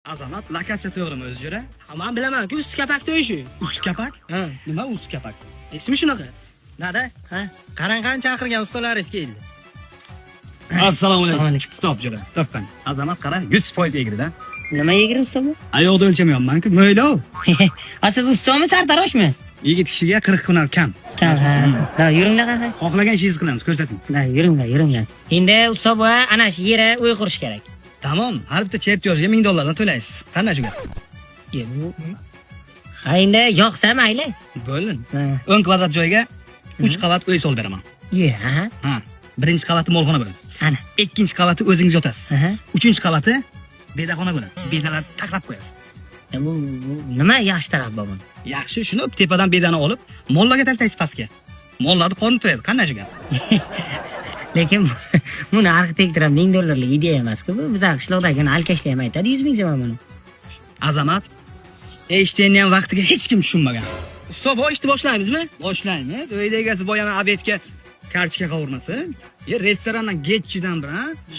Azamat, lokatsiya to'g'rimi o'zi jura? Ha, men bilaman-ku, ust kapak to'yishi. Ust kapak? Ha, Nima ust kapak? ismi shunaqa. Dada, Ha? qarang qancha chaqirgan ustalaringiz keldi. Assalomu alaykum. Assalomu alaykum. Top jura, topdan. Azamat qara, 100% egri-da. Nima yegir usta bu? Ayoqda o'lchamayapman-ku, mo'ylov. Ha, siz ustami, sartaroshmi? Yigit kishiga 40 hunar kam. Ha. Da, yuringlar qara. Xohlagan ishingizni qilamiz, ko'rsating. Da, yuringlar. Endi usta bu ana shu yeri uy qurish kerak. Tamom, har bitta chertyojiga $1000 to'laysiz. Qanday shuga? Ha, endi yoqsa mayli. Bo'ldi. Ha. 10 kvadrat joyga 3 qavat uy solib beraman. Ha. Ha. Birinchi qavati molxona bo'ladi. Ana. Ikkinchi qavati o'zingiz yotasiz. Aha. Uchinchi qavati bedaxona bo'ladi. Bedalar taxlab qo'yasiz. Bu nima yaxshi taraf bu? Yaxshi, shuni tepadan bedani olib, mollarga tashlaysiz pastga. Mollarni qorni to'yadi. Qanday shuga? Lekin buni arxitektor ham $1000 ideya emas-ku. Bu bizlar qishloqdagi alkashlar ham aytadi 100 ming javob buni. Azamat, eshitganni ham vaqtiga hech kim tushunmagan. Usta, bu ishni boshlaymizmi? Boshlaymiz. Uyda egasi boyana obedga kartochka qovurmasin. Restorandan getchidan bir,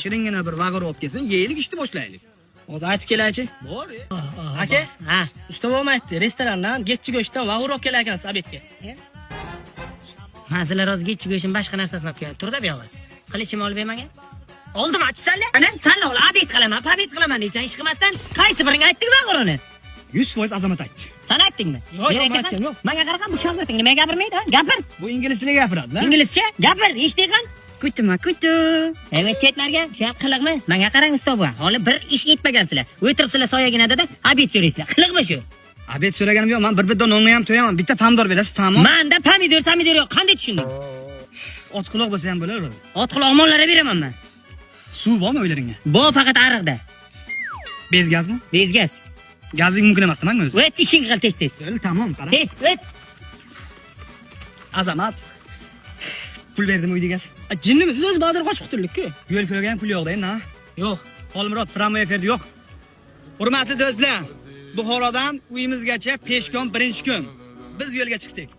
shiringina bir vag'ir olib kelsin, yeylik, ishni boshlaylik. Hozir aytib kelaychi. Bor. Aka? Ha, usta bo'lib aytdi. Restorandan getchi go'shtdan vag'ir olib kelar ekansiz obedga. Men sizlar hozir getchi go'shtini boshqa narsasini olib kelib turda bu yoqqa. Qilichim olib bermagan? Oldim, aytsanlar. Ana, sen ol, obed qilaman, pabed qilaman deysan, ish qilmasdan qaysi biring aytding vag'irini? 100% Azamat aytdi. Sen aytdingmi? Aytgan yo'q. Menga qaraqa bu shogird nima gapirmaydi? Gapir. Bu inglizcha gapiradi-da. İngilizce? Gapir, eshitdingmi? Kutu. Evet, chetlarga, shu qiliqmi? Menga qarang usta bu. Hali bir ish yetmagansizlar. O'tiribsizlar soyaginada obed so'raysizlar. Qiliqmi shu? Obed so'raganim yo'q. Men bir bitta nonni ham to'yaman. Bitta pomidor berasiz, tamom? Menda pomidor yo'q. Qanday tushunding? Ot quloq bo'lsa ham bo'lar. Ot quloq mollarga beraman men. Suv bormi o'ylaringga? Bu faqat ariqda. Bezgazmi? Bezgaz. Gazlik mumkin emas, nimangmi o'zi? O't ishing qil tez. Tamom, qara. Tez, o't. Azamat. Pul berdimi uyda egasi? Jinnimi? Siz o'z bozor qochib qutuldik-ku. Yo'l ko'rgan pul yo'q deydi, na? Yo'q. Olimrod tramvay efirda yo'q. Hurmatli do'stlar, Buxorodan uyimizgacha peshkom birinchi kun. Biz yo'lga chiqdik.